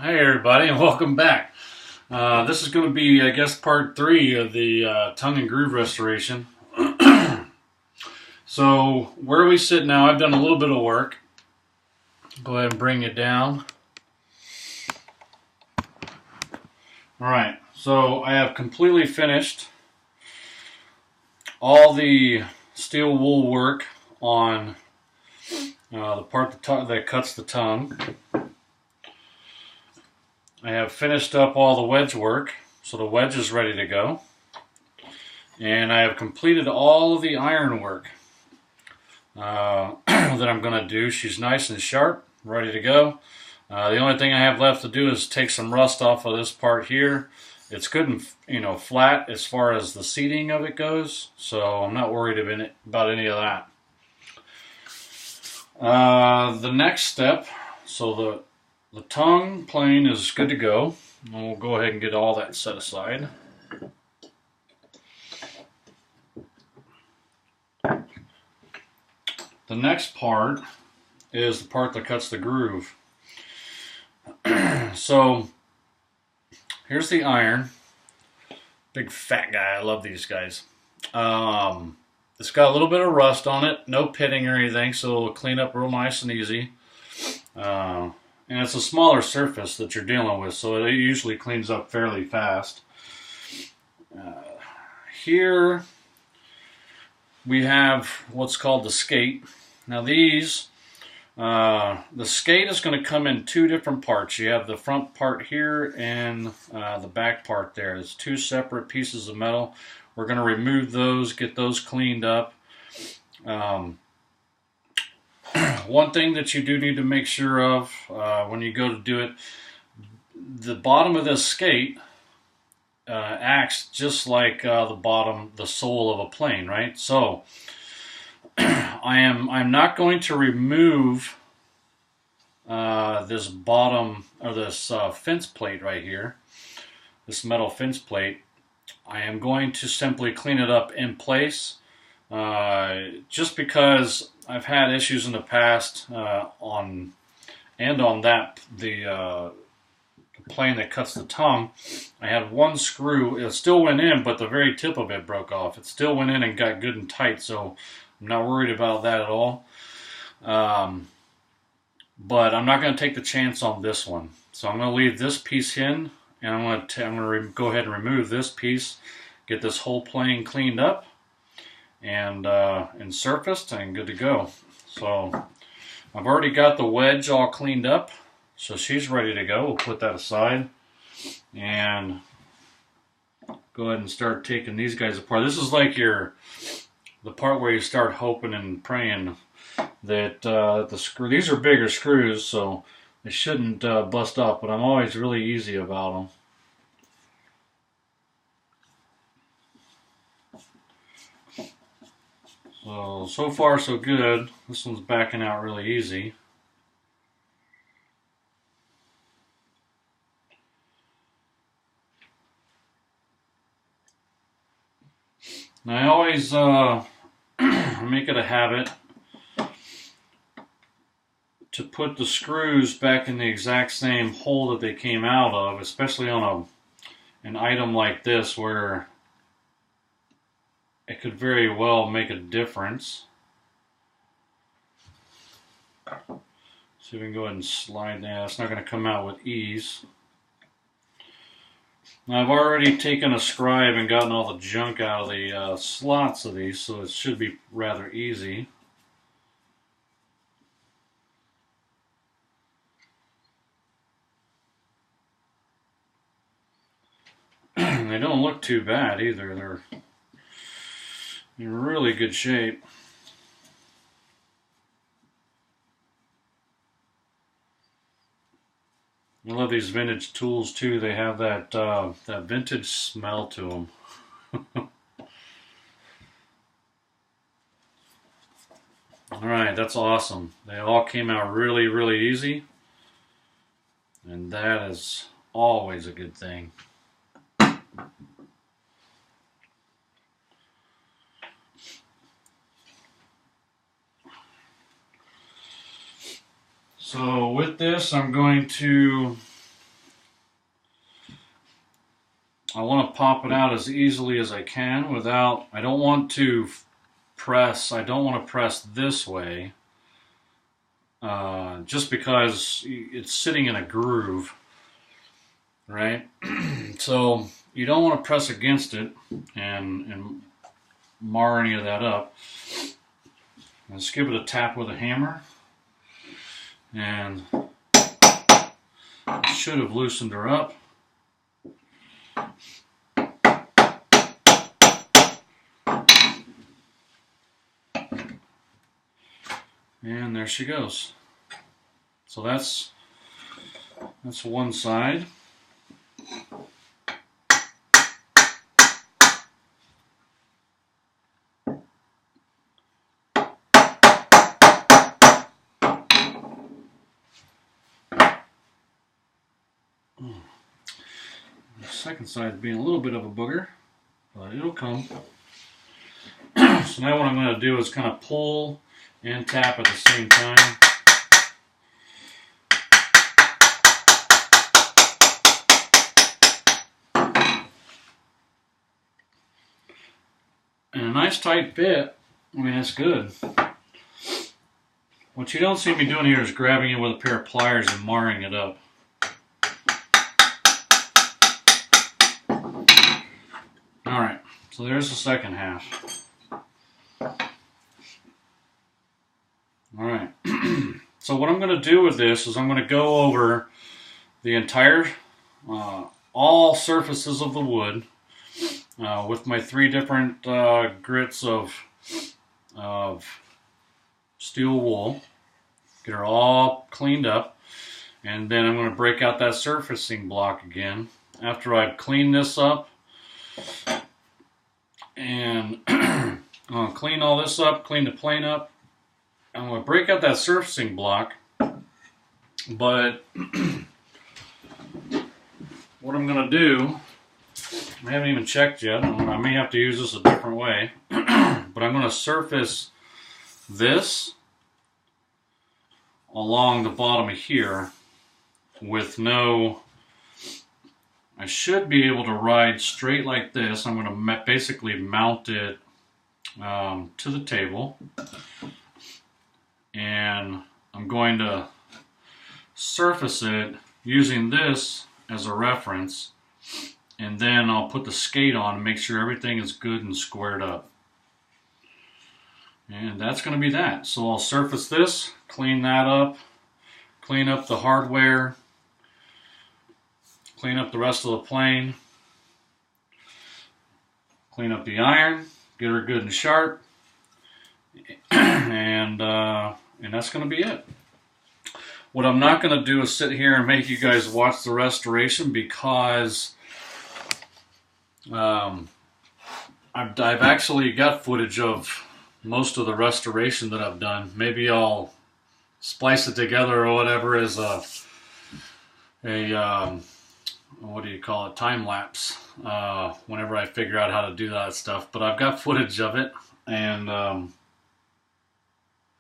Hey everybody, and welcome back. This is going to be, I guess, part 3 of the tongue and groove restoration. So, where we sit now, I've done a little bit of work. Go ahead and bring it down. Alright, so I have completely finished all the steel wool work on the part that cuts the tongue. I have finished up all the wedge work, so the wedge is ready to go. And I have completed all of the iron work that I'm going to do. She's nice and sharp, ready to go. The only thing I have left to do is take some rust off of this part here. It's good and flat as far as the seating of it goes, so I'm not worried about any of that. The next step, so the tongue plane is good to go. And we'll go ahead and get all that set aside. The next part is the part that cuts the groove. So here's the iron. Big fat guy. I love these guys. It's got a little bit of rust on it. No pitting or anything, so it'll clean up real nice and easy. And it's a smaller surface that you're dealing with, so it usually cleans up fairly fast. Here we have what's called the skate. Now these, the skate is going to come in two different parts. You have the front part here and the back part there. It's two separate pieces of metal. We're going to remove those, get those cleaned up. One thing that you do need to make sure of when you go to do it, the bottom of this skate acts just like the sole of a plane, right? So I'm not going to remove this bottom or this fence plate right here, this metal fence plate. I am going to simply clean it up in place, just because I've had issues in the past on the plane that cuts the tongue. I had one screw, it still went in, but the very tip of it broke off. It still went in and got good and tight, so I'm not worried about that at all. But I'm not going to take the chance on this one. So I'm going to leave this piece in, and I'm going to go ahead and remove this piece, get this whole plane cleaned up and surfaced and good to go. So I've already got the wedge all cleaned up, so she's ready to go. We'll put that aside and go ahead and start taking these guys apart. This is like the part where you start hoping and praying that these are bigger screws, so they shouldn't bust off, but I'm always really easy about them. So far so good. This one's backing out really easy. And I always make it a habit to put the screws back in the exact same hole that they came out of, especially on an item like this where it could very well make a difference. So we can go ahead and slide that. It's not going to come out with ease. Now I've already taken a scribe and gotten all the junk out of the slots of these, so it should be rather easy. They don't look too bad either. They're in really good shape. I love these vintage tools too. They have that vintage smell to them. Alright, that's awesome. They all came out really, really easy. And that is always a good thing. So with this, I'm going to I want to pop it out as easily as I can without, I don't want to press this way, just because it's sitting in a groove, right? So you don't want to press against it and mar any of that up. Let's give it a tap with a hammer, and it should have loosened her up. And there she goes. So that's one side. The second side is being a little bit of a booger, but it'll come. So now what I'm going to do is kind of pull and tap at the same time. And a nice tight fit. I mean, it's good. What you don't see me doing here is grabbing it with a pair of pliers and marring it up. Alright, so there's the second half. Alright, so what I'm going to do with this is I'm going to go over the entire, all surfaces of the wood with my 3 different grits of steel wool. Get her all cleaned up, and then I'm going to break out that surfacing block again after I've cleaned this up. And I'm going to clean all this up, clean the plane up. I'm going to break out that surfacing block, but what I'm going to do, I haven't even checked yet, I may have to use this a different way, but I'm going to surface this along the bottom of here with no, I should be able to ride straight like this. I'm going to basically mount it to the table, and I'm going to surface it using this as a reference, and then I'll put the skate on and make sure everything is good and squared up. And that's going to be that. So I'll surface this, clean that up, clean up the hardware, clean up the rest of the plane, clean up the iron, get her good and sharp, and that's going to be it. What I'm not going to do is sit here and make you guys watch the restoration, because I've actually got footage of most of the restoration that I've done. Maybe I'll splice it together or whatever as a what do you call it, time lapse, whenever I figure out how to do that stuff. But I've got footage of it, and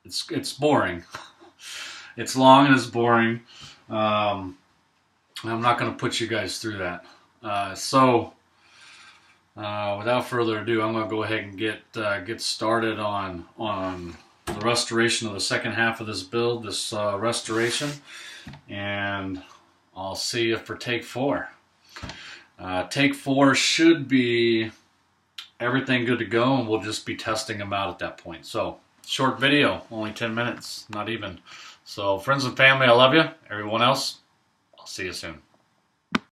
it's boring. It's long and it's boring. I'm not going to put you guys through that. Without further ado, I'm going to go ahead and get started on the restoration of the second half of this build, this restoration, and I'll see you for take 4. Take 4 should be everything good to go, and we'll just be testing them out at that point. So, short video, only 10 minutes, not even. So, friends and family, I love you. Everyone else, I'll see you soon.